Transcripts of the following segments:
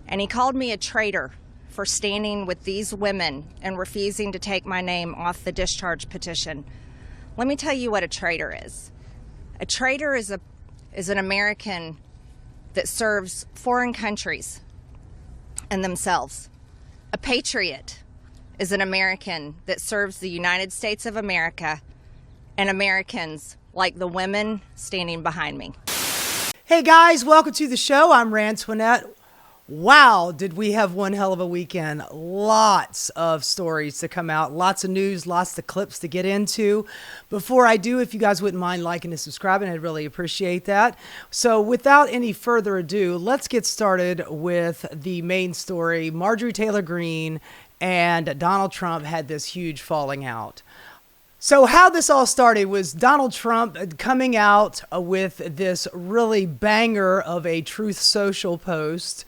And he called me a traitor for standing with these women and refusing to take my name off the discharge petition. Let me tell you what a traitor is. A traitor is an American that serves foreign countries and themselves. A patriot is an American that serves the United States of America and Americans like the women standing behind me. Hey guys, welcome to the show. I'm Rantoinette. Wow, did we have one hell of a weekend. Lots of stories to come out, lots of news, lots of clips to get into. Before I do, if you guys wouldn't mind liking and subscribing, I'd really appreciate that. So without any further ado, let's get started with the main story. Marjorie Taylor Greene and Donald Trump had this huge falling out. So how this all started was Donald Trump coming out with this really banger of a Truth Social post.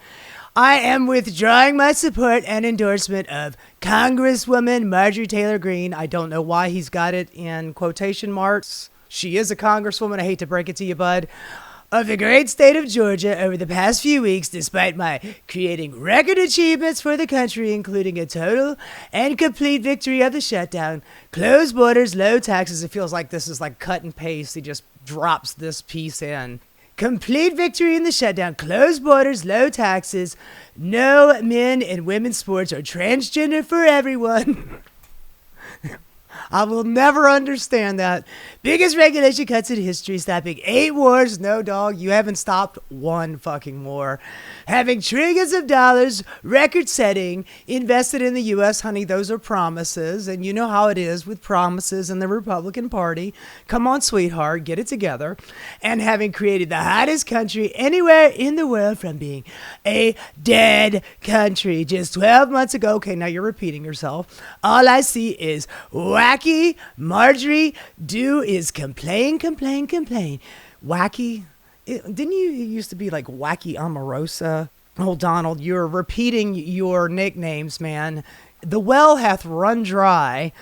I am withdrawing my support and endorsement of Congresswoman Marjorie Taylor Greene. I don't know why he's got it in quotation marks. She is a congresswoman. I hate to break it to you, bud. Of the great state of Georgia over the past few weeks, despite my creating record achievements for the country, including a total and complete victory of the shutdown, closed borders, low taxes. It feels like this is like cut and paste. He just drops this piece in. Complete victory in the shutdown, closed borders, low taxes, no men and women's sports or transgender for everyone. I will never understand that. Biggest regulation cuts in history, stopping 8 wars. No, dog, you haven't stopped one fucking war. Having trillions of dollars, record-setting, invested in the U.S., honey, those are promises. And you know how it is with promises in the Republican Party. Come on, sweetheart, get it together. And having created the hottest country anywhere in the world from being a dead country just 12 months ago. Okay, now you're repeating yourself. All I see is wacky Marjorie do is complain. Wacky. Didn't you used to be like Wacky Omarosa? Oh, Donald, you're repeating your nicknames, man. The well hath run dry.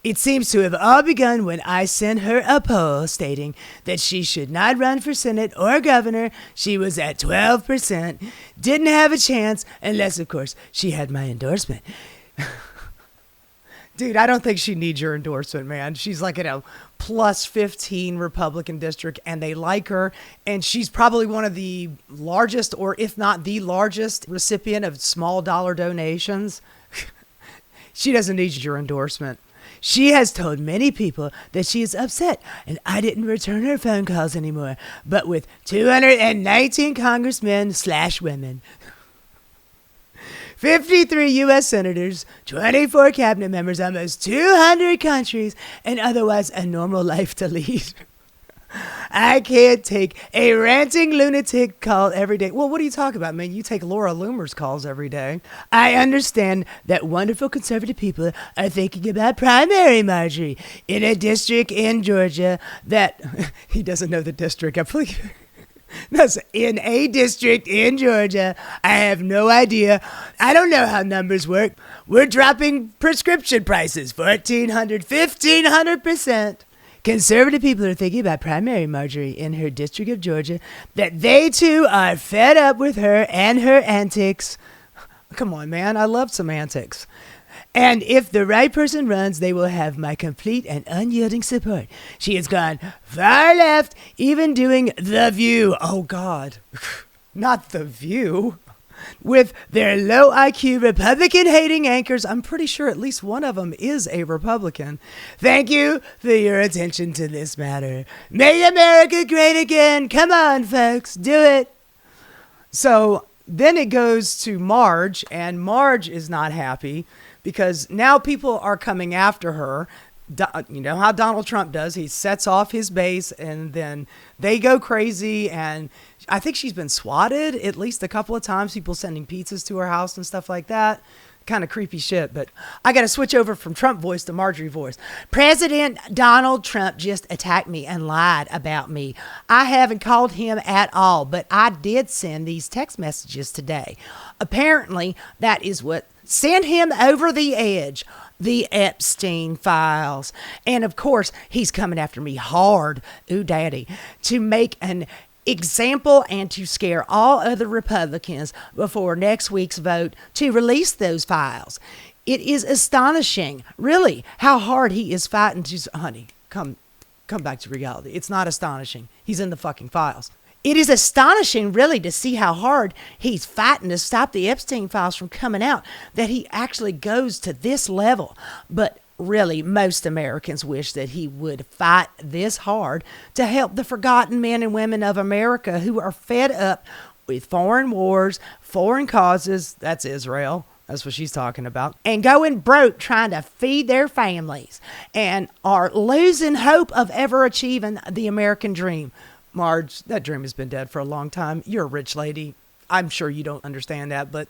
It seems to have all begun when I sent her a poll stating that she should not run for Senate or governor. She was at 12%. Didn't have a chance unless, of course, she had my endorsement. Dude, I don't think she needs your endorsement, man. She's like in a plus 15 Republican district, and they like her. And she's probably one of the largest, or if not the largest, recipient of small dollar donations. She doesn't need your endorsement. She has told many people that she is upset, and I didn't return her phone calls anymore. But with 219 congressmen/women. 53 U.S. senators, 24 cabinet members, almost 200 countries, and otherwise a normal life to lead. I can't take a ranting lunatic call every day. Well, what are you talking about, man? You take Laura Loomer's calls every day. I understand that wonderful conservative people are thinking about primary Marjorie in a district in Georgia that... He doesn't know the district. That's in a district in Georgia. I have no idea. I don't know how numbers work. We're dropping prescription prices 1,400, 1,500%. Conservative people are thinking about primary Marjorie in her district of Georgia, that they too are fed up with her and her antics. Come on, man. I love some antics. And if the right person runs, they will have my complete and unyielding support. She has gone far left, even doing The View. Oh, God. Not The View. With their low IQ Republican-hating anchors. I'm pretty sure at least one of them is a Republican. Thank you for your attention to this matter. Make America great again. Come on, folks. Do it. So then it goes to Marge, and Marge is not happy. Because now people are coming after her. You know how Donald Trump does. He sets off his base and then they go crazy. And I think she's been swatted at least a couple of times. People sending pizzas to her house and stuff like that. Kind of creepy shit. But I got to switch over from Trump voice to Marjorie voice. President Donald Trump just attacked me and lied about me. I haven't called him at all, but I did send these text messages today. Apparently, that is what sent him over the edge. The Epstein files. And of course, he's coming after me hard, ooh daddy, to make an example and to scare all other Republicans before next week's vote to release those files. It is astonishing, really, how hard he is fighting to... Honey, come back to reality. It's not astonishing. He's in the fucking files. It is astonishing, really, to see how hard he's fighting to stop the Epstein files from coming out, that he actually goes to this level. But really, most Americans wish that he would fight this hard to help the forgotten men and women of America who are fed up with foreign wars, foreign causes, that's Israel, that's what she's talking about, and going broke trying to feed their families and are losing hope of ever achieving the American dream. Marge, that dream has been dead for a long time. You're a rich lady. I'm sure you don't understand that, but,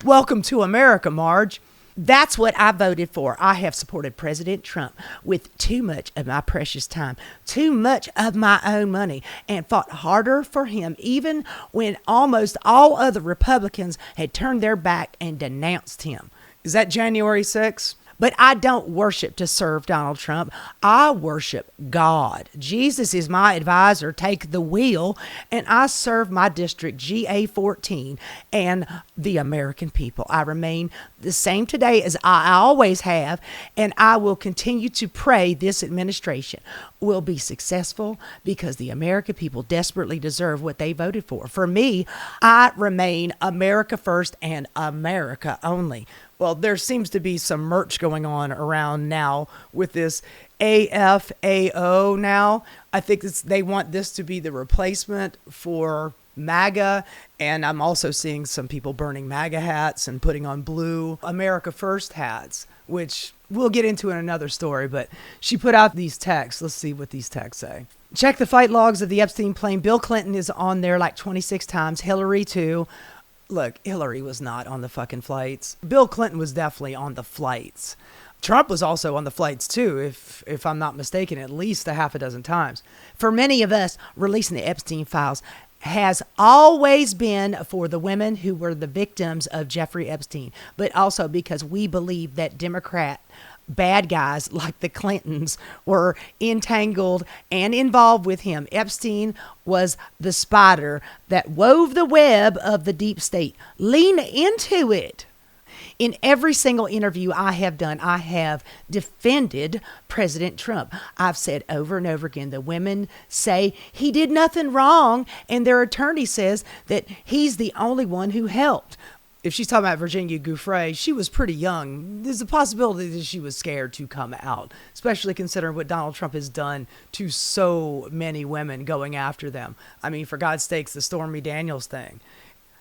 welcome to America, Marge. That's what I voted for. I have supported President Trump with too much of my precious time, too much of my own money, and fought harder for him even when almost all other Republicans had turned their back and denounced him. Is that January 6th? But I don't worship to serve Donald Trump. I worship God. Jesus is my advisor. Take the wheel. And I serve my district, GA14, and the American people. I remain the same today as I always have. And I will continue to pray this administration will be successful because the American people desperately deserve what they voted for. For me, I remain America first and America only. Well, there seems to be some merch going on around now with this AFAO now. I think they want this to be the replacement for MAGA. And I'm also seeing some people burning MAGA hats and putting on blue America First hats, which we'll get into in another story. But she put out these texts. Let's see what these texts say. Check the flight logs of the Epstein plane. Bill Clinton is on there like 26 times. Hillary, too. Look, Hillary was not on the fucking flights. Bill Clinton was definitely on the flights. Trump was also on the flights too, if I'm not mistaken, at least a half a dozen times. For many of us, releasing the Epstein files has always been for the women who were the victims of Jeffrey Epstein, but also because we believe that Democrat bad guys like the Clintons were entangled and involved with him. Epstein was the spider that wove the web of the deep state. Lean into it. In every single interview I have done, I have defended President Trump. I've said over and over again, the women say he did nothing wrong, and their attorney says that he's the only one who helped. If she's talking about Virginia Giuffre, she was pretty young. There's a possibility that she was scared to come out, especially considering what Donald Trump has done to so many women going after them. I mean, for God's sakes, the Stormy Daniels thing.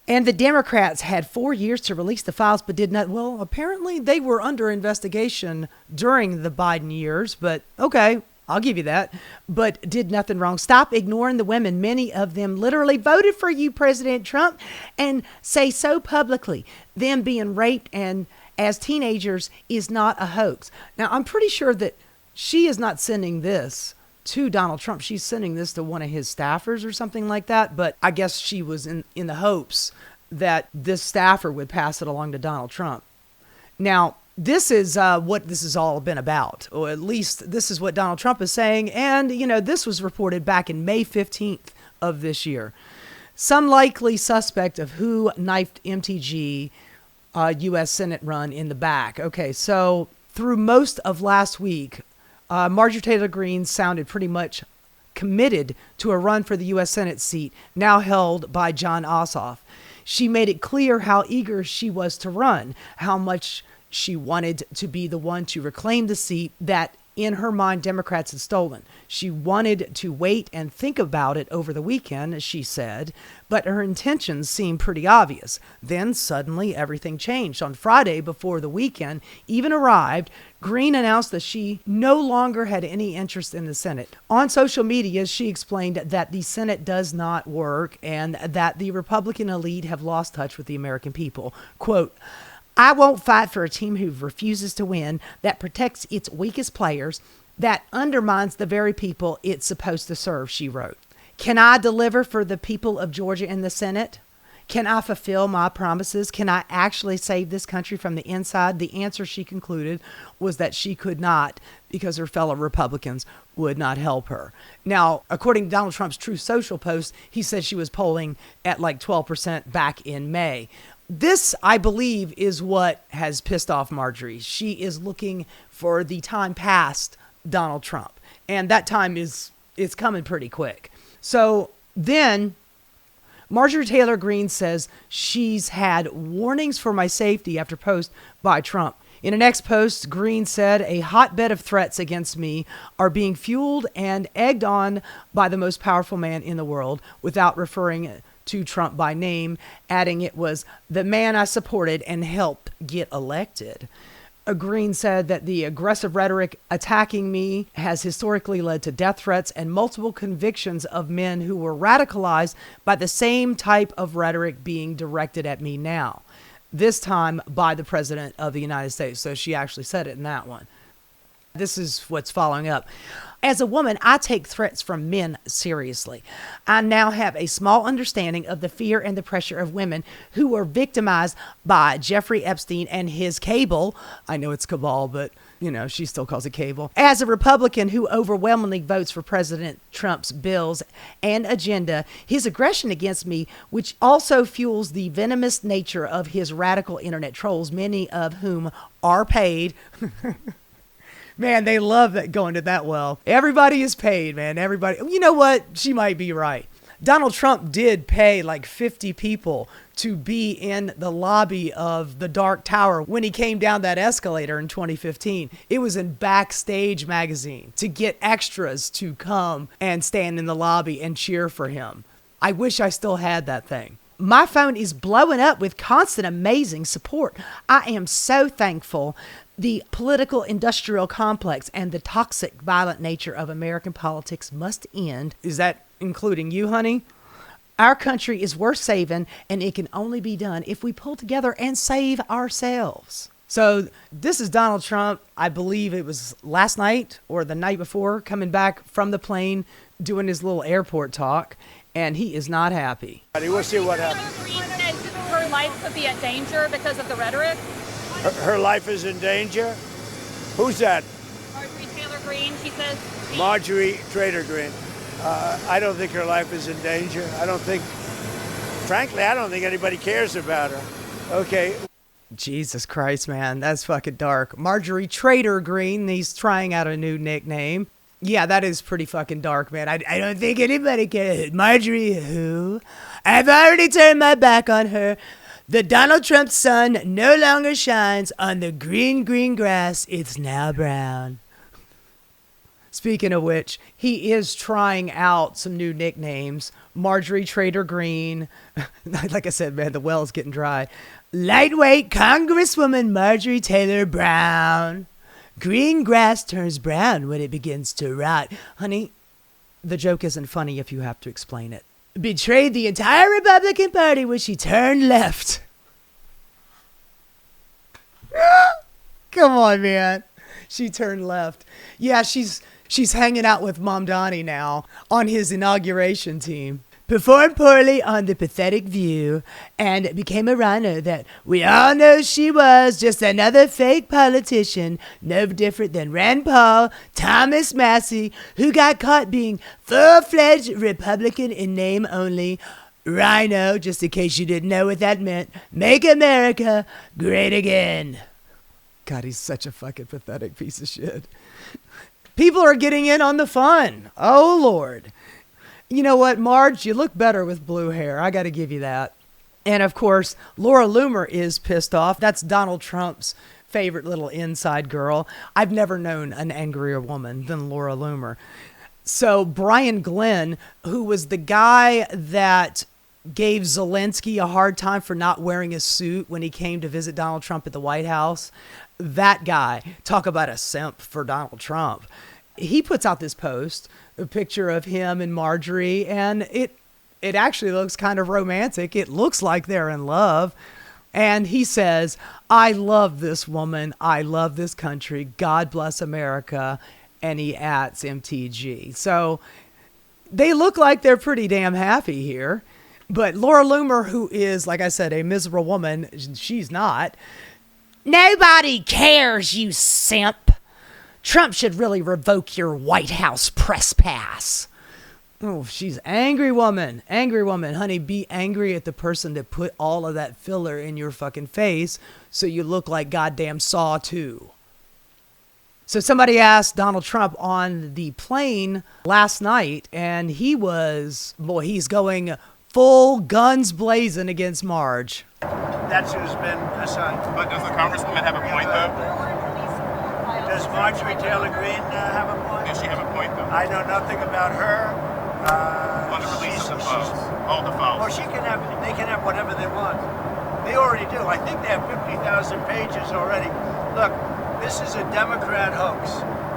And the Democrats had 4 years to release the files, but did not. Well, apparently they were under investigation during the Biden years, but okay. I'll give you that, but did nothing wrong. Stop ignoring the women. Many of them literally voted for you, President Trump, and say so publicly. Them being raped and as teenagers is not a hoax. Now, I'm pretty sure that she is not sending this to Donald Trump. She's sending this to one of his staffers or something like that, but I guess she was in the hopes that this staffer would pass it along to Donald Trump. Now, this is what this has all been about, or at least this is what Donald Trump is saying. And, this was reported back in May 15th of this year. Some likely suspect of who knifed MTG U.S. Senate run in the back. Okay, so through most of last week, Marjorie Taylor Greene sounded pretty much committed to a run for the U.S. Senate seat now held by Jon Ossoff. She made it clear how eager she was to run, how much she wanted to be the one to reclaim the seat that, in her mind, Democrats had stolen. She wanted to wait and think about it over the weekend, she said, but her intentions seemed pretty obvious. Then suddenly everything changed. On Friday, before the weekend even arrived, Greene announced that she no longer had any interest in the Senate. On social media, she explained that the Senate does not work and that the Republican elite have lost touch with the American people. Quote, I won't fight for a team who refuses to win, that protects its weakest players, that undermines the very people it's supposed to serve, she wrote. Can I deliver for the people of Georgia in the Senate? Can I fulfill my promises? Can I actually save this country from the inside? The answer, she concluded, was that she could not, because her fellow Republicans would not help her. Now, according to Donald Trump's Truth Social post, he said she was polling at like 12% back in May. This, I believe, is what has pissed off Marjorie. She is looking for the time past Donald Trump. And that time is coming pretty quick. So then Marjorie Taylor Greene says she's had warnings for my safety after post by Trump. In an next post, Greene said a hotbed of threats against me are being fueled and egged on by the most powerful man in the world, without referring to Trump by name, adding it was the man I supported and helped get elected. Greene said that the aggressive rhetoric attacking me has historically led to death threats and multiple convictions of men who were radicalized by the same type of rhetoric being directed at me now, this time by the President of the United States. So she actually said it in that one. This is what's following up. As a woman, I take threats from men seriously. I now have a small understanding of the fear and the pressure of women who were victimized by Jeffrey Epstein and his cable. I know it's cabal, but, you know, she still calls it cable. As a Republican who overwhelmingly votes for President Trump's bills and agenda, his aggression against me, which also fuels the venomous nature of his radical internet trolls, many of whom are paid. Man, they love that going to that well. Everybody is paid, man. Everybody. You know what? She might be right. Donald Trump did pay like 50 people to be in the lobby of the Dark Tower when he came down that escalator in 2015. It was in Backstage magazine to get extras to come and stand in the lobby and cheer for him. I wish I still had that thing. My phone is blowing up with constant amazing support. I am so thankful. The political industrial complex and the toxic, violent nature of American politics must end. Is that including you, honey? Our country is worth saving, and it can only be done if we pull together and save ourselves. So this is Donald Trump. I believe it was last night or the night before, coming back from the plane, doing his little airport talk, and he is not happy. We'll see what happens. Green says her life could be at danger because of the rhetoric. Her life is in danger? Who's that? Marjorie Taylor Greene, she says. Marjorie Taylor Greene. I don't think her life is in danger. Frankly, I don't think anybody cares about her. Okay. Jesus Christ, man. That's fucking dark. Marjorie Taylor Greene, he's trying out a new nickname. Yeah, that is pretty fucking dark, man. I don't think anybody cares. Marjorie who? I've already turned my back on her. The Donald Trump sun no longer shines on the green grass. It's now brown. Speaking of which, he is trying out some new nicknames. Marjorie Taylor Greene. Like I said, man, the well's getting dry. Lightweight Congresswoman Marjorie Taylor Brown. Green grass turns brown when it begins to rot. Honey, the joke isn't funny if you have to explain it. Betrayed the entire Republican Party when she turned left. Come on, man. She turned left. Yeah, she's hanging out with Mom Donnie now on his inauguration team. Performed poorly on The Pathetic View and became a rhino that we all know she was, just another fake politician, no different than Rand Paul, Thomas Massey, who got caught being full-fledged Republican in name only. Rhino, just in case you didn't know what that meant, make America great again. God, he's such a fucking pathetic piece of shit. People are getting in on the fun. Oh, Lord. You know what, Marge? You look better with blue hair. I got to give you that. And, of course, Laura Loomer is pissed off. That's Donald Trump's favorite little inside girl. I've never known an angrier woman than Laura Loomer. So Brian Glenn, who was the guy that gave Zelensky a hard time for not wearing a suit when he came to visit Donald Trump at the White House, that guy, talk about a simp for Donald Trump. He puts out this post, a picture of him and Marjorie, and it actually looks kind of romantic. It looks like they're in love. And he says, I love this woman. I love this country. God bless America. And he adds MTG. So they look like they're pretty damn happy here. But Laura Loomer, who is, like I said, a miserable woman, she's not. Nobody cares, you simp. Trump should really revoke your White House press pass. Oh, she's angry woman. Angry woman. Honey, be angry at the person that put all of that filler in your fucking face so you look like goddamn Saw 2. So somebody asked Donald Trump on the plane last night, and he was, boy, he's going full guns blazing against Marge. That's who's been assigned. But does the congresswoman have a point, though? Does Marjorie Taylor Greene have a point? Does she have a point, though? I know nothing about her. On the release of the files. All the files. Well, they can have whatever they want. They already do. I think they have 50,000 pages already. Look, this is a Democrat hoax.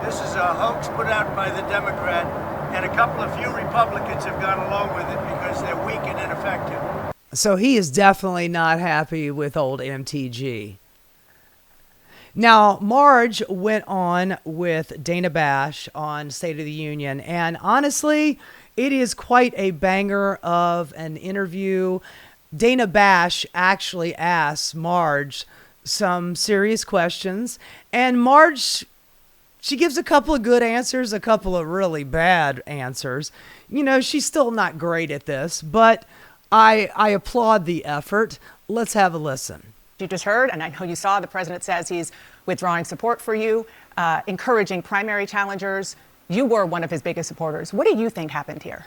This is a hoax put out by the Democrat, and a couple of few Republicans have gone along with it because they're weak and ineffective. So he is definitely not happy with old MTG. Now, Marge went on with Dana Bash on State of the Union, and honestly, it is quite a banger of an interview. Dana Bash actually asks Marge some serious questions, and Marge, she gives a couple of good answers, a couple of really bad answers. You know, she's still not great at this, but I applaud the effort. Let's have a listen. You just heard, and I know you saw, the president says he's withdrawing support for you, encouraging primary challengers. You were one of his biggest supporters. What do you think happened here?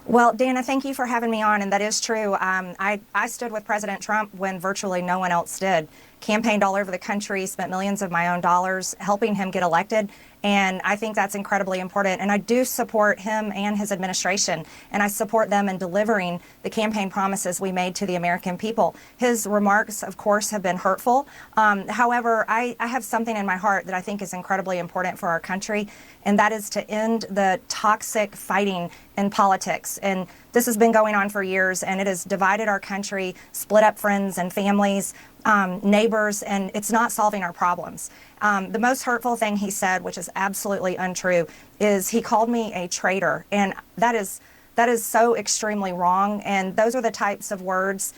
Well, Dana, thank you for having me on, and that is true. I stood with President Trump when virtually no one else did. Campaigned all over the country, spent millions of my own dollars helping him get elected, and I think that's incredibly important. And I do support him and his administration, and I support them in delivering the campaign promises we made to the American people. His remarks, of course, have been hurtful. However, I have something in my heart that I think is incredibly important for our country, and that is to end the toxic fighting in politics. And this has been going on for years, and it has divided our country, split up friends and families, neighbors, and it's not solving our problems. The most hurtful thing he said, which is absolutely untrue, is he called me a traitor, and that is so extremely wrong. And those are the types of words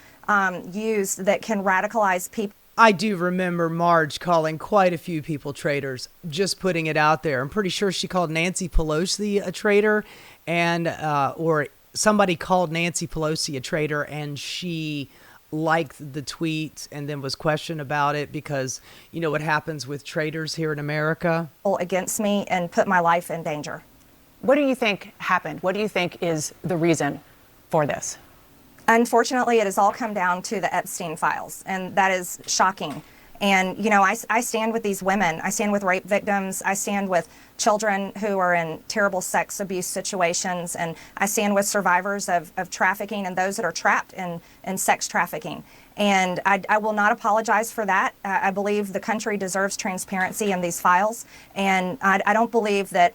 used that can radicalize people. I do remember Marge calling quite a few people traitors, just putting it out there. I'm pretty sure she called Nancy Pelosi a traitor, and or somebody called Nancy Pelosi a traitor, and she liked the tweet and then was questioned about it because you know what happens with traitors here in America. Against me and put my life in danger. What do you think happened? What do you think is the reason for this? Unfortunately, it has all come down to the Epstein files, and that is shocking. And, you know, I stand with these women. I stand with rape victims. I stand with children who are in terrible sex abuse situations. And I stand with survivors of trafficking and those that are trapped in sex trafficking. And I will not apologize for that. I believe the country deserves transparency in these files. And I don't believe that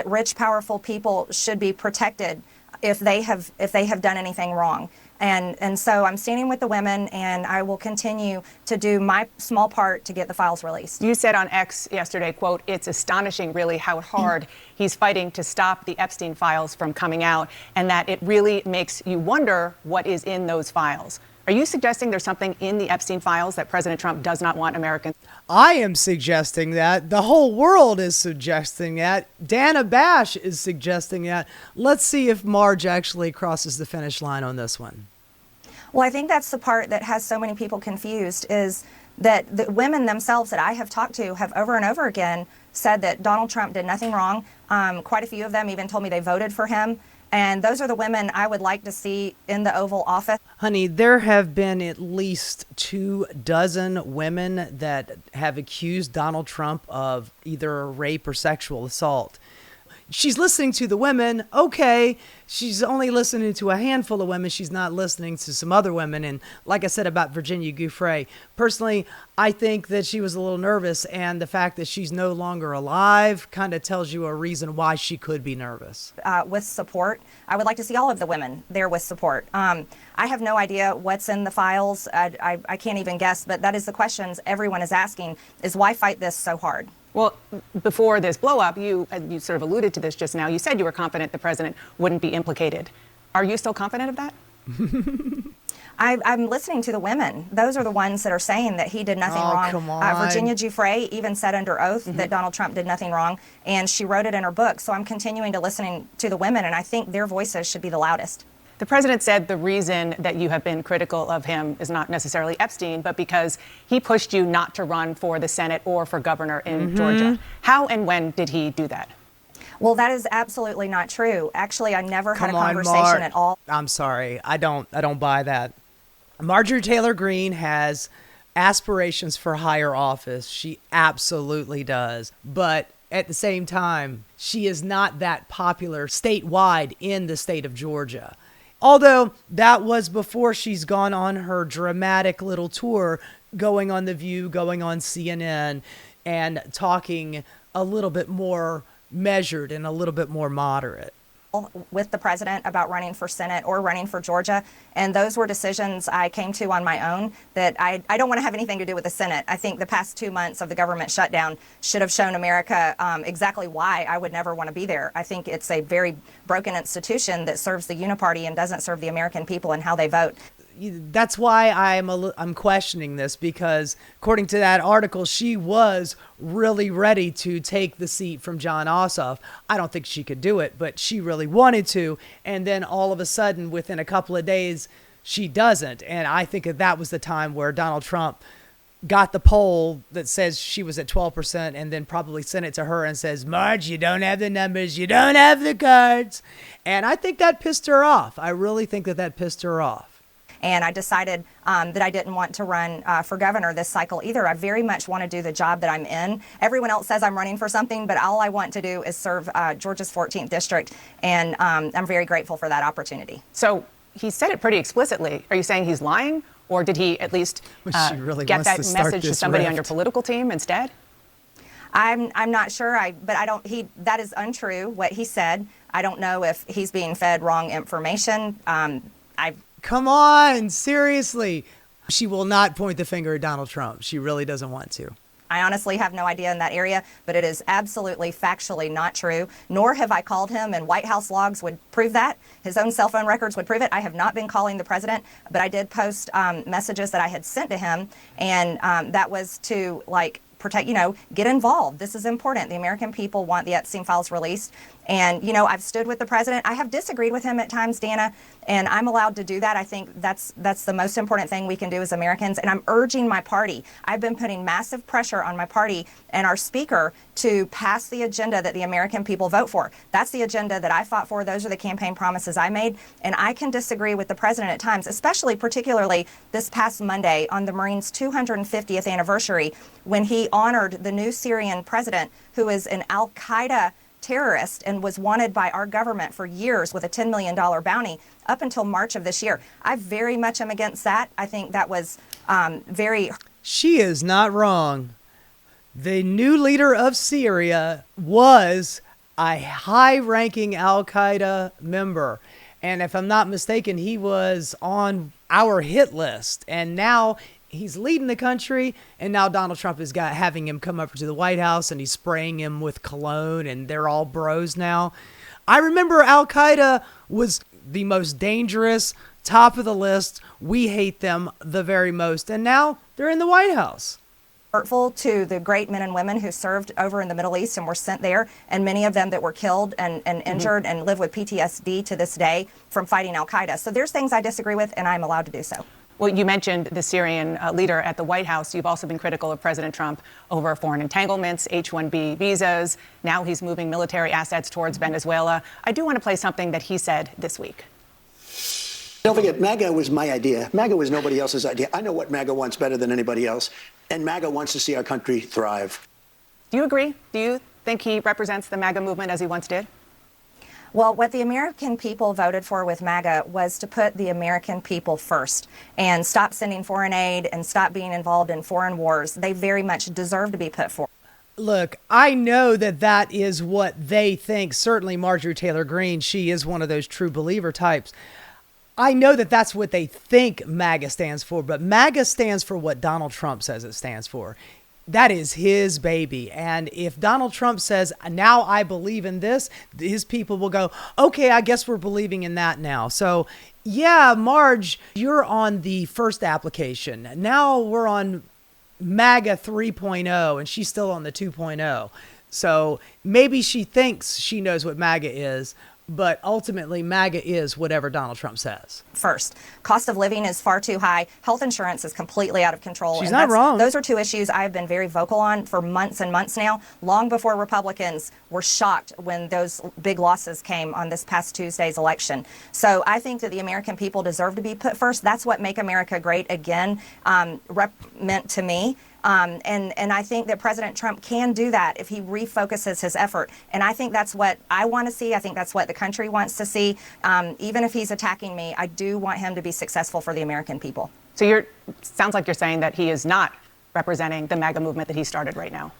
rich, powerful people should be protected if they have done anything wrong. And so I'm standing with the women, and I will continue to do my small part to get the files released. You said on X yesterday, quote, "It's astonishing really how hard he's fighting to stop the Epstein files from coming out, and that it really makes you wonder what is in those files." Are you suggesting there's something in the Epstein files that President Trump does not want Americans? I am suggesting that. The whole world is suggesting that. Dana Bash is suggesting that. Let's see if Marge actually crosses the finish line on this one. Well, I think that's the part that has so many people confused, is that the women themselves that I have talked to have over and over again said that Donald Trump did nothing wrong. Quite a few of them even told me they voted for him. And those are the women I would like to see in the Oval Office. Honey, there have been at least 24 women that have accused Donald Trump of either rape or sexual assault. She's listening to the women. Okay, she's only listening to a handful of women. She's not listening to some other women. And like I said about Virginia Giuffre, personally, I think that she was a little nervous. And the fact that she's no longer alive kind of tells you a reason why she could be nervous. With support, I would like to see all of the women there with support. I have no idea what's in the files. I can't even guess, but that is the questions everyone is asking, is why fight this so hard? Well, before this blow-up, you sort of alluded to this just now. You said you were confident the president wouldn't be implicated. Are you still confident of that? I'm listening to the women. Those are the ones that are saying that he did nothing wrong. Come on. Virginia Giuffre even said under oath that Donald Trump did nothing wrong, and she wrote it in her book. So I'm continuing to listen to the women, and I think their voices should be the loudest. The president said the reason that you have been critical of him is not necessarily Epstein, but because he pushed you not to run for the Senate or for governor in Georgia. How and when did he do that? Well, that is absolutely not true. Actually, I never had a Come on, conversation Mark. at all. I'm sorry. I don't buy that. Marjorie Taylor Greene has aspirations for higher office. She absolutely does. But at the same time, she is not that popular statewide in the state of Georgia. Although that was before she's gone on her dramatic little tour, going on The View, going on CNN, and talking a little bit more measured and a little bit more moderate With the president about running for Senate or running for Georgia. And those were decisions I came to on my own that I don't want to have anything to do with the Senate. I think the past 2 months of the government shutdown should have shown America exactly why I would never want to be there. I think it's a very broken institution that serves the uniparty and doesn't serve the American people and how they vote. That's why I'm questioning this, because according to that article, she was really ready to take the seat from John Ossoff. I don't think she could do it, but she really wanted to. And then all of a sudden, within a couple of days, she doesn't. And I think that was the time where Donald Trump got the poll that says she was at 12% and then probably sent it to her and says, Marge, you don't have the numbers, you don't have the cards. And I think that pissed her off. I really think that pissed her off. And I decided that I didn't want to run for governor this cycle either. I very much want to do the job that I'm in. Everyone else says I'm running for something, but all I want to do is serve Georgia's 14th district, and I'm very grateful for that opportunity. So he said it pretty explicitly. Are you saying he's lying, or did he at least get that message to somebody on your political team instead? I'm not sure. But I don't. That is untrue. What he said. I don't know if he's being fed wrong information. Come on, seriously. She will not point the finger at Donald Trump. She really doesn't want to. I honestly have no idea in that area, but it is absolutely factually not true, nor have I called him, and White House logs would prove that. His own cell phone records would prove it. I have not been calling the president, but I did post messages that I had sent to him, and that was to, protect, get involved. This is important. The American people want the Epstein files released. And, I've stood with the president. I have disagreed with him at times, Dana, and I'm allowed to do that. I think that's the most important thing we can do as Americans. And I'm urging my party. I've been putting massive pressure on my party and our speaker to pass the agenda that the American people vote for. That's the agenda that I fought for. Those are the campaign promises I made. And I can disagree with the president at times, particularly this past Monday on the Marines' 250th anniversary, when he honored the new Syrian president, who is an al-Qaeda terrorist and was wanted by our government for years with a $10 million bounty up until March of this year. I very much am against that. I think that was very... She is not wrong. The new leader of Syria was a high-ranking al-Qaeda member. And if I'm not mistaken, he was on our hit list. And now he's leading the country, and now Donald Trump is having him come up to the White House, and he's spraying him with cologne, and they're all bros now. I remember al-Qaeda was the most dangerous, top of the list. We hate them the very most, and now they're in the White House. Hurtful to the great men and women who served over in the Middle East and were sent there, and many of them that were killed and injured and live with PTSD to this day from fighting al-Qaeda. So there's things I disagree with, and I'm allowed to do so. Well, you mentioned the Syrian leader at the White House. You've also been critical of President Trump over foreign entanglements, H-1B visas. Now he's moving military assets towards Venezuela. I do want to play something that he said this week. Don't forget, MAGA was my idea. MAGA was nobody else's idea. I know what MAGA wants better than anybody else, and MAGA wants to see our country thrive. Do you agree? Do you think he represents the MAGA movement as he once did? Well, what the American people voted for with MAGA was to put the American people first and stop sending foreign aid and stop being involved in foreign wars. They very much deserve to be put forward. Look, I know that is what they think. Certainly Marjorie Taylor Greene, she is one of those true believer types. I know that's what they think MAGA stands for, but MAGA stands for what Donald Trump says it stands for. That is his baby. And if Donald Trump says, now I believe in this, his people will go, okay, I guess we're believing in that now. So yeah, Marge, you're on the first application. Now we're on MAGA 3.0 and she's still on the 2.0. So maybe she thinks she knows what MAGA is, but ultimately MAGA is whatever Donald Trump says. First, cost of living is far too high. Health insurance is completely out of control. She's not wrong. Those are two issues I've been very vocal on for months and months now, long before Republicans were shocked when those big losses came on this past Tuesday's election. So I think that the American people deserve to be put first. That's what Make America Great Again meant to me. And I think that President Trump can do that if he refocuses his effort. And I think that's what I want to see. I think that's what the country wants to see. Even if he's attacking me, I do want him to be successful for the American people. So sounds like you're saying that he is not representing the MAGA movement that he started right now.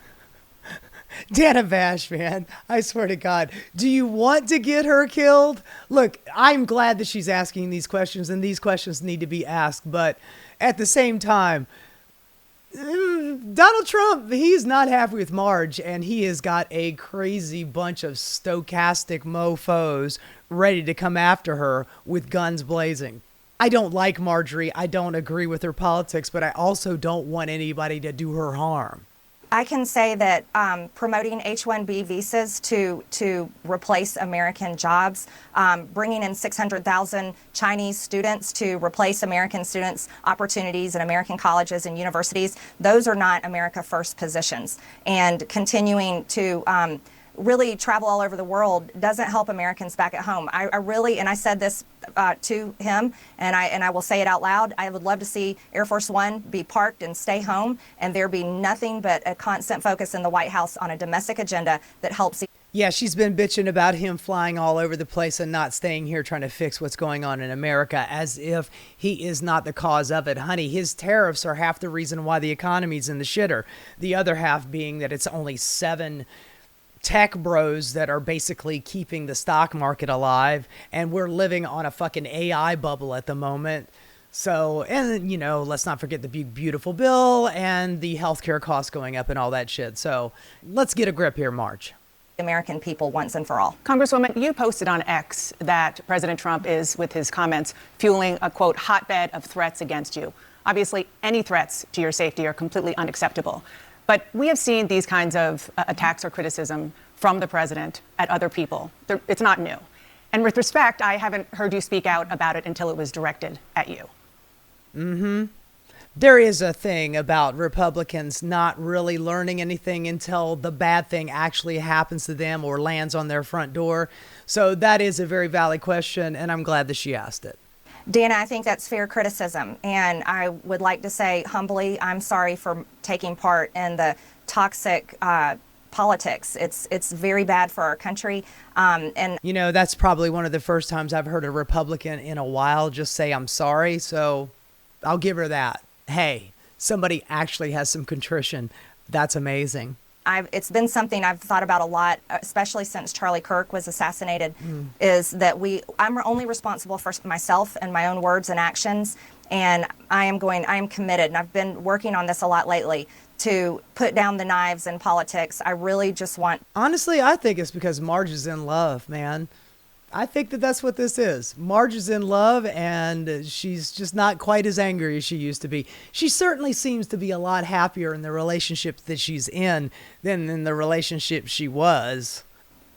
Dana Vash, man, I swear to God, do you want to get her killed? Look, I'm glad that she's asking these questions, and these questions need to be asked. But at the same time, Donald Trump, he's not happy with Marge, and he has got a crazy bunch of stochastic mofos ready to come after her with guns blazing. I don't like Marjorie. I don't agree with her politics, but I also don't want anybody to do her harm. I can say that promoting H-1B visas to replace American jobs, bringing in 600,000 Chinese students to replace American students' opportunities in American colleges and universities, those are not America First positions. And continuing to really travel all over the world doesn't help Americans back at home. I really, and I said this to him, and I will say it out loud, I would love to see Air Force One be parked and stay home, and there be nothing but a constant focus in the White House on a domestic agenda that helps. Yeah, she's been bitching about him flying all over the place and not staying here trying to fix what's going on in America, as if he is not the cause of it. Honey, his tariffs are half the reason why the economy's in the shitter. The other half being that it's only 7 tech bros that are basically keeping the stock market alive, and we're living on a fucking AI bubble at the moment. So, and let's not forget the big beautiful bill and the healthcare costs going up and all that shit. So let's get a grip here, Marge. American people once and for all. Congresswoman, you posted on X that President Trump is, with his comments, fueling a, quote, hotbed of threats against you. Obviously, any threats to your safety are completely unacceptable. But we have seen these kinds of attacks or criticism from the president at other people. It's not new. And with respect, I haven't heard you speak out about it until it was directed at you. Mm-hmm. There is a thing about Republicans not really learning anything until the bad thing actually happens to them or lands on their front door. So that is a very valid question, and I'm glad that she asked it. Dana, I think that's fair criticism, and I would like to say humbly, I'm sorry for taking part in the toxic politics. It's very bad for our country. And that's probably one of the first times I've heard a Republican in a while just say, I'm sorry. So I'll give her that. Hey, somebody actually has some contrition. That's amazing. It's been something I've thought about a lot, especially since Charlie Kirk was assassinated, is that I'm only responsible for myself and my own words and actions. And I am committed, and I've been working on this a lot lately, to put down the knives in politics. I really just want... Honestly, I think it's because Marge is in love, man. I think that that's what this is. Marge is in love, and she's just not quite as angry as she used to be. She certainly seems to be a lot happier in the relationship that she's in than in the relationship she was.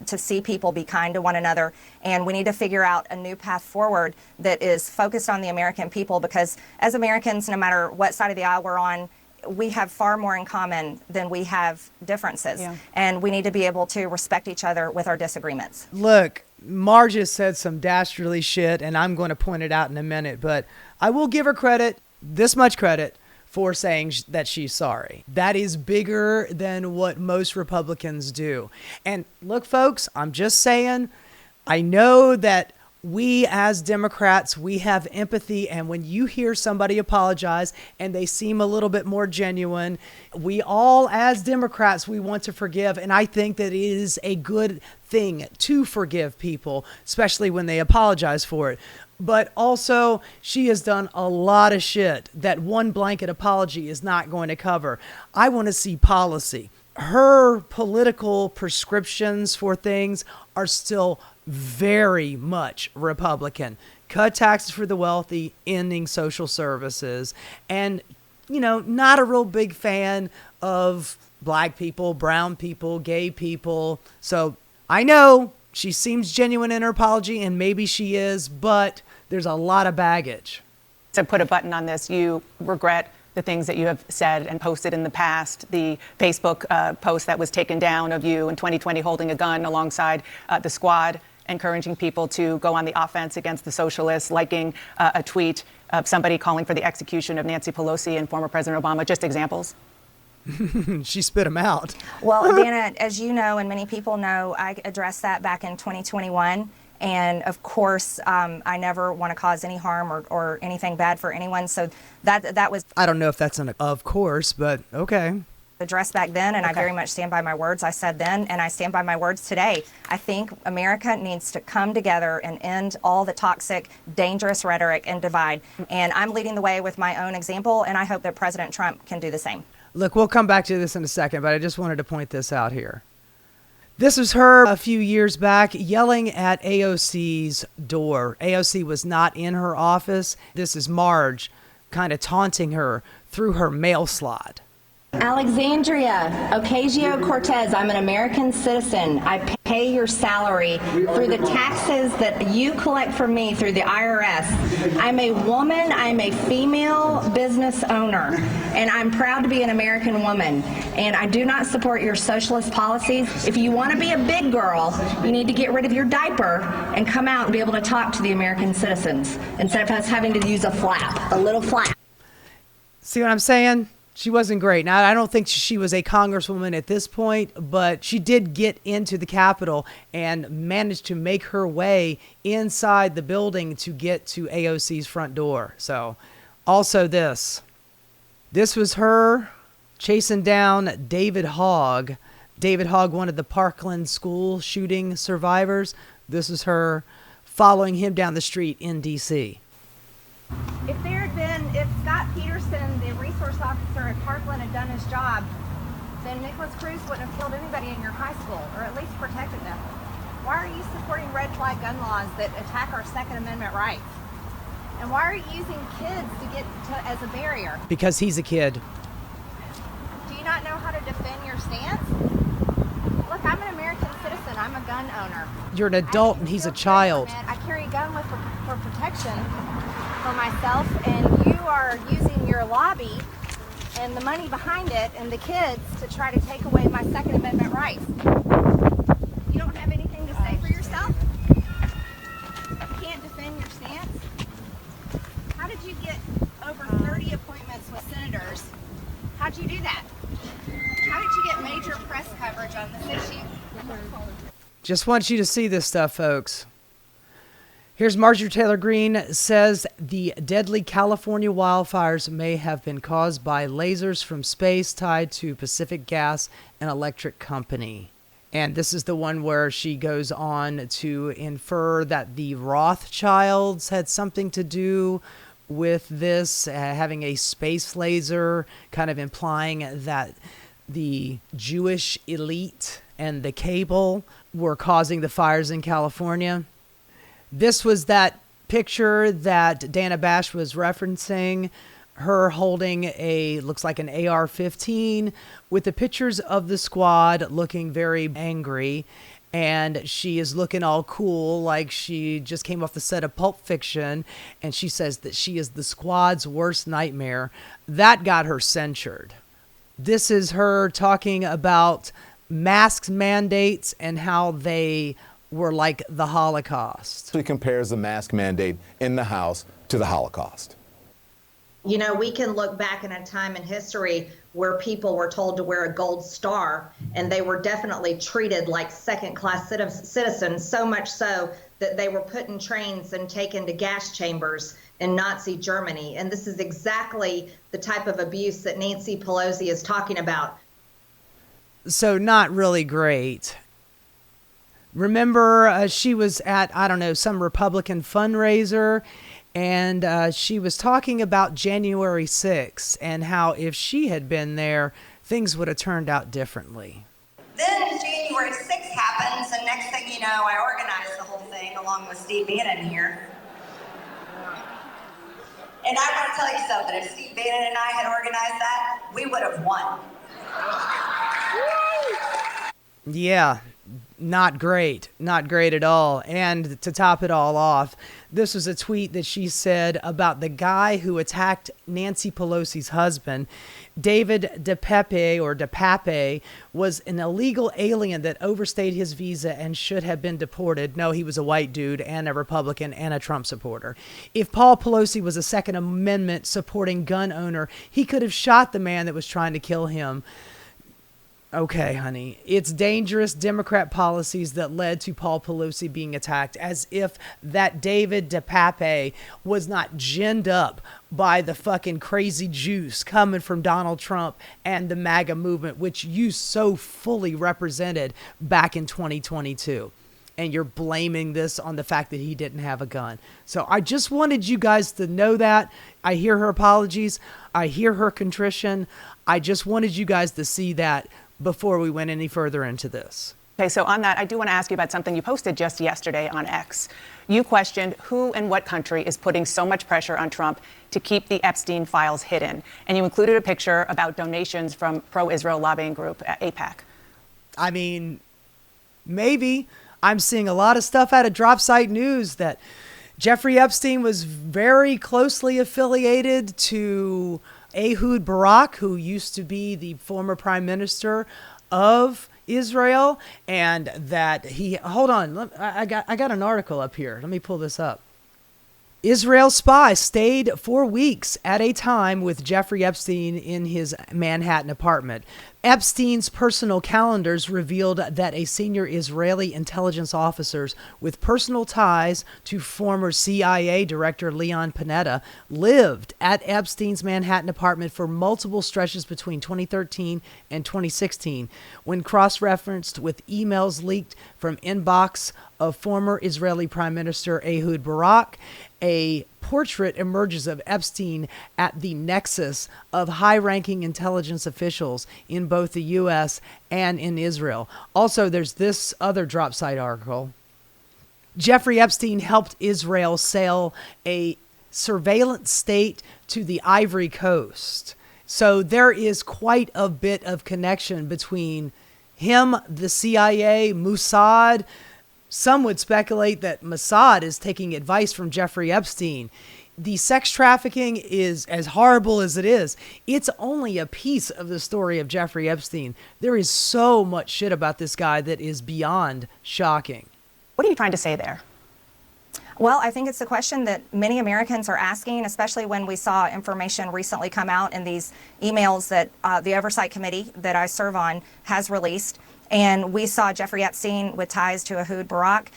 To see people be kind to one another, and we need to figure out a new path forward that is focused on the American people, because as Americans, no matter what side of the aisle we're on, we have far more in common than we have differences. Yeah. And we need to be able to respect each other with our disagreements. Look, Marge has said some dastardly shit, and I'm going to point it out in a minute, but I will give her credit, this much credit, for saying that she's sorry. That is bigger than what most Republicans do. And look, folks, I'm just saying, I know that we as Democrats, we have empathy, and when you hear somebody apologize and they seem a little bit more genuine, we all as Democrats, we want to forgive, and I think that it is a good thing to forgive people, especially when they apologize for it. But also, she has done a lot of shit that one blanket apology is not going to cover. I want to see policy. Her political prescriptions for things are still very much Republican. Cut taxes for the wealthy, ending social services, and, not a real big fan of black people, brown people, gay people. So I know she seems genuine in her apology, and maybe she is, but there's a lot of baggage. To put a button on this, you regret the things that you have said and posted in the past. The Facebook post that was taken down of you in 2020 holding a gun alongside the squad, encouraging people to go on the offense against the socialists, liking a tweet of somebody calling for the execution of Nancy Pelosi and former President Obama. Just examples. She spit them out. Well, Dana, as you know, and many people know, I addressed that back in 2021. And of course, I never want to cause any harm or anything bad for anyone. So that was. I don't know if that's an of course, but okay. Addressed back then, and Okay. I very much stand by my words I said then, and I stand by my words today. I think America needs to come together and end all the toxic, dangerous rhetoric and divide. And I'm leading the way with my own example, and I hope that President Trump can do the same. Look, we'll come back to this in a second, but I just wanted to point this out here. This was her a few years back yelling at AOC's door. AOC was not in her office. This is Marge kind of taunting her through her mail slot. Alexandria Ocasio-Cortez, I'm an American citizen. I pay your salary through the taxes that you collect from me through the IRS. I'm a woman, I'm a female business owner, and I'm proud to be an American woman. And I do not support your socialist policies. If you want to be a big girl, you need to get rid of your diaper and come out and be able to talk to the American citizens instead of us having to use a flap, a little flap. See what I'm saying? She wasn't great. Now, I don't think she was a congresswoman at this point, but she did get into the Capitol and managed to make her way inside the building to get to AOC's front door. So, also this was her chasing down David Hogg. David Hogg, one of the Parkland school shooting survivors. This is her following him down the street in D.C. If Scott Peterson, the resource officer at Parkland, had done his job, then Nicholas Cruz wouldn't have killed anybody in your high school, or at least protected them. Why are you supporting red flag gun laws that attack our Second Amendment rights? And why are you using kids as a barrier? Because he's a kid. Do you not know how to defend your stance? Look, I'm an American citizen. I'm a gun owner. You're an adult and he's a child. I carry a gun for protection for myself, and you are using your lobby and the money behind it and the kids to try to take away my Second Amendment rights. You don't have anything to say for yourself? You can't defend your stance? How did you get over 30 appointments with senators? How'd you do that? How did you get major press coverage on this issue? Just want you to see this stuff, folks. Here's Marjorie Taylor Greene says the deadly California wildfires may have been caused by lasers from space tied to Pacific Gas and Electric Company. And this is the one where she goes on to infer that the Rothschilds had something to do with this, having a space laser, kind of implying that the Jewish elite and the cable were causing the fires in California. This was that picture that Dana Bash was referencing, her holding looks like an AR-15 with the pictures of the squad looking very angry. And she is looking all cool, like she just came off the set of Pulp Fiction. And she says that she is the squad's worst nightmare. That got her censured. This is her talking about mask mandates and how they were like the Holocaust. She compares the mask mandate in the House to the Holocaust. You know, we can look back in a time in history where people were told to wear a gold star, and they were definitely treated like second-class citizens, so much so that they were put in trains and taken to gas chambers in Nazi Germany. And this is exactly the type of abuse that Nancy Pelosi is talking about. So not really great. Remember, she was at, I don't know, some Republican fundraiser, and she was talking about January 6th and how if she had been there, things would have turned out differently. Then January 6th happens, and next thing you know, I organized the whole thing along with Steve Bannon here. And I want to tell you something, if Steve Bannon and I had organized that, we would have won. Yeah, not great. Not great at all. And to top it all off, this was a tweet that she said about the guy who attacked Nancy Pelosi's husband. David DePape was an illegal alien that overstayed his visa and should have been deported. No, he was a white dude and a Republican and a Trump supporter. If Paul Pelosi was a Second Amendment supporting gun owner, he could have shot the man that was trying to kill him. Okay, honey, it's dangerous Democrat policies that led to Paul Pelosi being attacked, as if that David DePape was not ginned up by the fucking crazy juice coming from Donald Trump and the MAGA movement, which you so fully represented back in 2022. And you're blaming this on the fact that he didn't have a gun. So I just wanted you guys to know that. I hear her apologies. I hear her contrition. I just wanted you guys to see that before we went any further into this. Okay, so on that, I do want to ask you about something you posted just yesterday on X. You questioned who and what country is putting so much pressure on Trump to keep the Epstein files hidden. And you included a picture about donations from pro-Israel lobbying group AIPAC. I mean, maybe. I'm seeing a lot of stuff out of Drop Site News that Jeffrey Epstein was very closely affiliated to Ehud Barak, who used to be the former prime minister of Israel, and that he, hold on, I got an article up here. Let me pull this up. Israel spy stayed 4 weeks at a time with Jeffrey Epstein in his Manhattan apartment. Epstein's personal calendars revealed that a senior Israeli intelligence officer with personal ties to former CIA Director Leon Panetta lived at Epstein's Manhattan apartment for multiple stretches between 2013 and 2016, when cross-referenced with emails leaked from inbox of former Israeli Prime Minister Ehud Barak. A portrait emerges of Epstein at the nexus of high-ranking intelligence officials in both the U.S. and in Israel. Also, there's this other drop site article. Jeffrey Epstein helped Israel sell a surveillance state to the Ivory Coast. So there is quite a bit of connection between him, the CIA, Mossad. Some would speculate that Mossad is taking advice from Jeffrey Epstein. The sex trafficking is as horrible as it is. It's only a piece of the story of Jeffrey Epstein. There is so much shit about this guy that is beyond shocking. What are you trying to say there? Well, I think it's a question that many Americans are asking, especially when we saw information recently come out in these emails that the Oversight Committee that I serve on has released. And we saw Jeffrey Epstein with ties to Ehud Barak.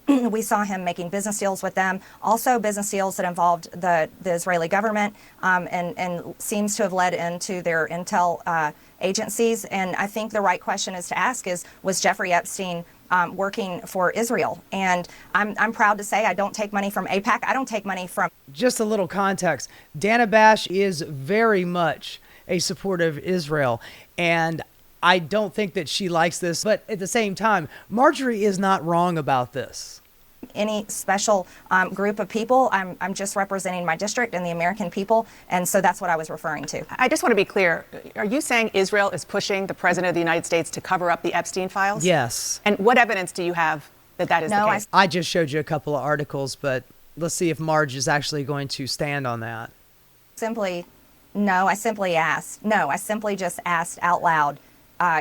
We saw him making business deals with them, also business deals that involved the Israeli government and seems to have led into their intel agencies. And I think the right question is to ask is, was Jeffrey Epstein working for Israel? And I'm proud to say I don't take money from AIPAC. I don't take money from... Just a little context. Dana Bash is very much a supporter of Israel. And I don't think that she likes this, but at the same time, Marjorie is not wrong about this. Any special group of people. I'm just representing my district and the American people, and so that's what I was referring to. I just want to be clear. Are you saying Israel is pushing the President of the United States to cover up the Epstein files? Yes. And what evidence do you have that that is the case? I just showed you a couple of articles, but let's see if Marge is actually going to stand on that. I simply just asked out loud.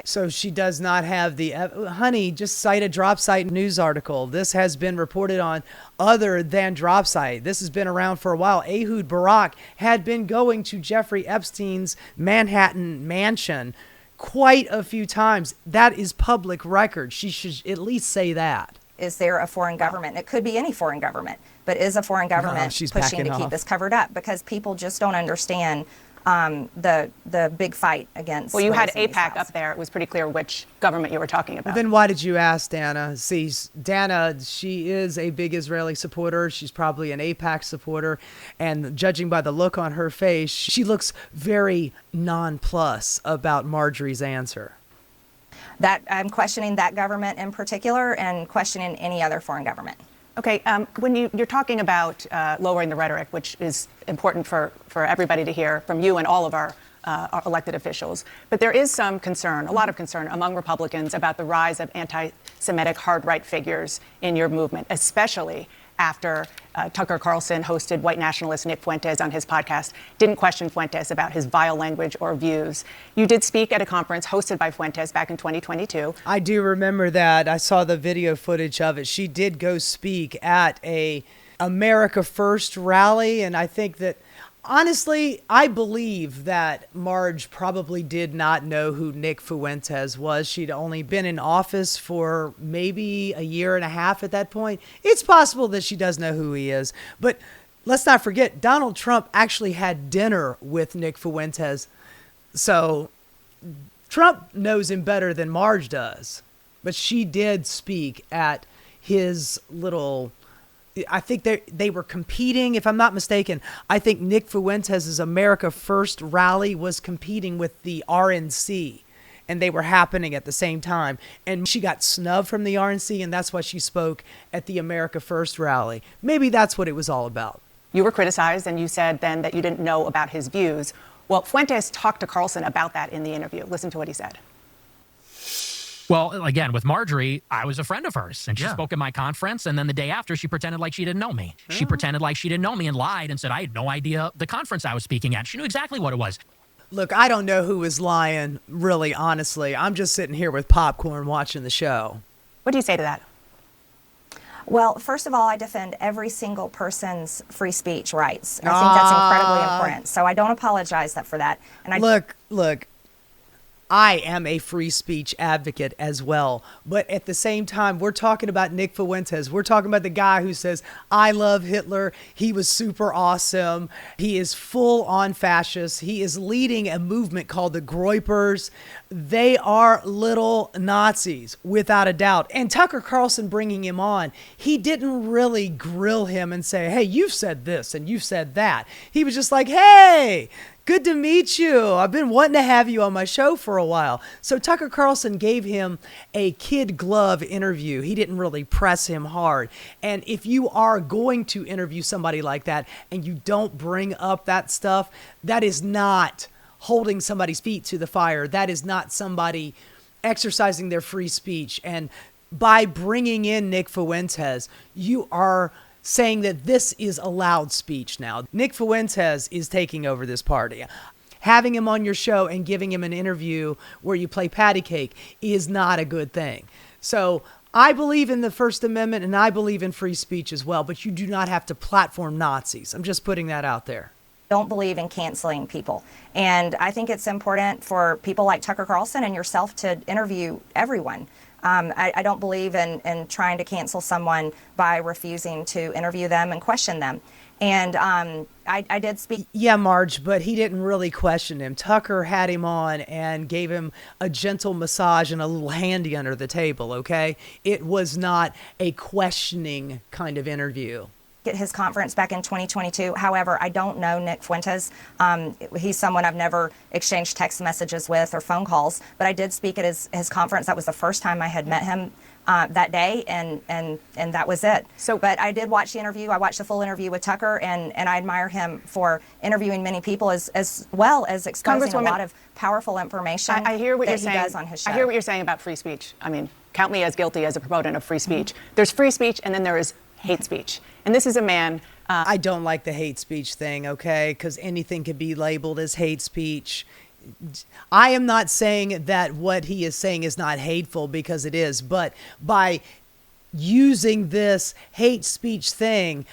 So she does not have the... honey, just cite a Drop Site News article. This has been reported on other than Drop Site. This has been around for a while. Ehud Barak had been going to Jeffrey Epstein's Manhattan mansion quite a few times. That is public record. She should at least say that. Is there a foreign government? It could be any foreign government, but is a foreign government pushing to keep this covered up? Because people just don't understand the big fight against. Well, you had raising these AIPAC files. up there. It was pretty clear which government you were talking about. Then why did you ask Dana? See, Dana, she is a big Israeli supporter. She's probably an AIPAC supporter. And judging by the look on her face, she looks very nonplussed about Marjorie's answer. That I'm questioning that government in particular and questioning any other foreign government. Okay, when you're talking about lowering the rhetoric, which is important for everybody to hear from you and all of our elected officials, but there is some concern, a lot of concern among Republicans about the rise of anti-Semitic hard-right figures in your movement, especially after Tucker Carlson hosted white nationalist Nick Fuentes on his podcast, didn't question Fuentes about his vile language or views. You did speak at a conference hosted by Fuentes back in 2022. I do remember that. I saw the video footage of it. She did go speak at a America First rally, and I think that, honestly, I believe that Marge probably did not know who Nick Fuentes was. She'd only been in office for maybe a year and a half at that point. It's possible that she does know who he is. But let's not forget, Donald Trump actually had dinner with Nick Fuentes. So Trump knows him better than Marge does. But she did speak at his little... I think they were competing, if I'm not mistaken. I think Nick Fuentes' America First rally was competing with the RNC, and they were happening at the same time. And she got snubbed from the RNC, and that's why she spoke at the America First rally. Maybe that's what it was all about. You were criticized, and you said then that you didn't know about his views. Well, Fuentes talked to Carlson about that in the interview. Listen to what he said. Well, again, with Marjorie, I was a friend of hers, and she spoke at my conference, and then the day after, she pretended like she didn't know me. She pretended like she didn't know me and lied and said I had no idea the conference I was speaking at. She knew exactly what it was. Look, I don't know who was lying, really, honestly. I'm just sitting here with popcorn watching the show. What do you say to that? Well, first of all, I defend every single person's free speech rights. And I think that's incredibly important. So I don't apologize for that. And Look. I am a free speech advocate as well. But at the same time, we're talking about Nick Fuentes. We're talking about the guy who says, I love Hitler. He was super awesome. He is full on fascist. He is leading a movement called the Groypers. They are little Nazis, without a doubt. And Tucker Carlson bringing him on, he didn't really grill him and say, hey, you've said this and you've said that. He was just like, hey, good to meet you. I've been wanting to have you on my show for a while. So Tucker Carlson gave him a kid glove interview. He didn't really press him hard. And if you are going to interview somebody like that and you don't bring up that stuff, that is not holding somebody's feet to the fire. That is not somebody exercising their free speech. And by bringing in Nick Fuentes, you are saying that this is allowed speech now. Nick Fuentes is taking over this party. Having him on your show and giving him an interview where you play patty cake is not a good thing. So I believe in the First Amendment and I believe in free speech as well, but you do not have to platform Nazis. I'm just putting that out there. Don't believe in canceling people. And I think it's important for people like Tucker Carlson and yourself to interview everyone. I don't believe in trying to cancel someone by refusing to interview them and question them. And I did speak. Yeah, Marge, but he didn't really question him. Tucker had him on and gave him a gentle massage and a little handy under the table, okay? It was not a questioning kind of interview. At his conference back in 2022. However, I don't know Nick Fuentes. He's someone I've never exchanged text messages with or phone calls, but I did speak at his conference. That was the first time I had met him that day, and that was it. But I did watch the interview. I watched the full interview with Tucker, and I admire him for interviewing many people as well as exposing a lot of powerful information I hear what that you're he saying. does on his show. I hear what you're saying about free speech. I mean, count me as guilty as a proponent of free speech. There's free speech, and then there is hate speech. And this is a man. I don't like the hate speech thing, okay? Because anything can be labeled as hate speech. I am not saying that what he is saying is not hateful, because it is. But by using this hate speech thing,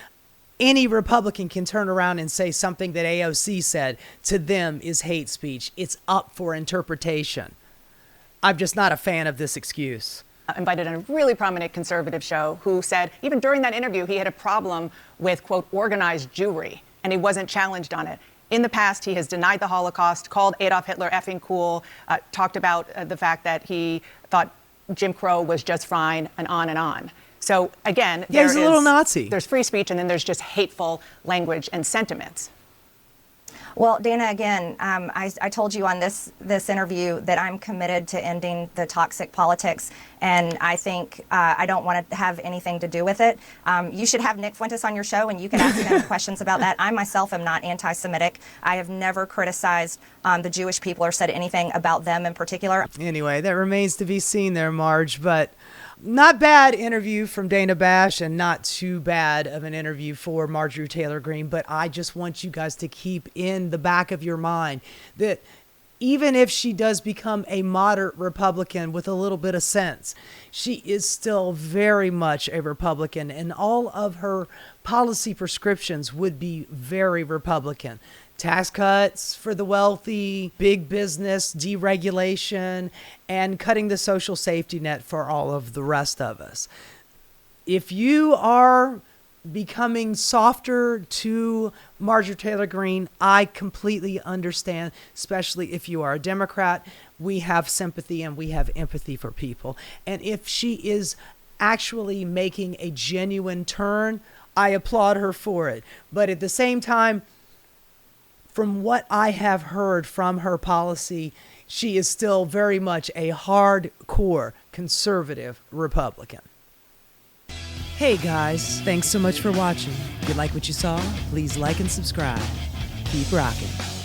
any Republican can turn around and say something that AOC said to them is hate speech. It's up for interpretation. I'm just not a fan of this excuse. Invited on a really prominent conservative show who said even during that interview he had a problem with, quote, organized Jewry, and he wasn't challenged on it. In the past, he has denied the Holocaust, called Adolf Hitler effing cool, talked about the fact that he thought Jim Crow was just fine, and on and on. So again, he's a little Nazi. There's free speech, and then there's just hateful language and sentiments. Well, Dana, again, I told you on this interview that I'm committed to ending the toxic politics, and I think I don't want to have anything to do with it. You should have Nick Fuentes on your show, and you can ask him questions about that. I myself am not anti-Semitic. I have never criticized the Jewish people or said anything about them in particular. Anyway, that remains to be seen there, Marge, but not bad interview from Dana Bash and not too bad of an interview for Marjorie Taylor Greene. But I just want you guys to keep in the back of your mind that even if she does become a moderate Republican with a little bit of sense, she is still very much a Republican, and all of her policy prescriptions would be very Republican. Tax cuts for the wealthy, big business, deregulation, and cutting the social safety net for all of the rest of us. If you are becoming softer to Marjorie Taylor Greene, I completely understand, especially if you are a Democrat. We have sympathy and we have empathy for people. And if she is actually making a genuine turn, I applaud her for it. But at the same time, from what I have heard from her policy, she is still very much a hardcore conservative Republican. Hey guys, thanks so much for watching. If you like what you saw, please like and subscribe. Keep rocking.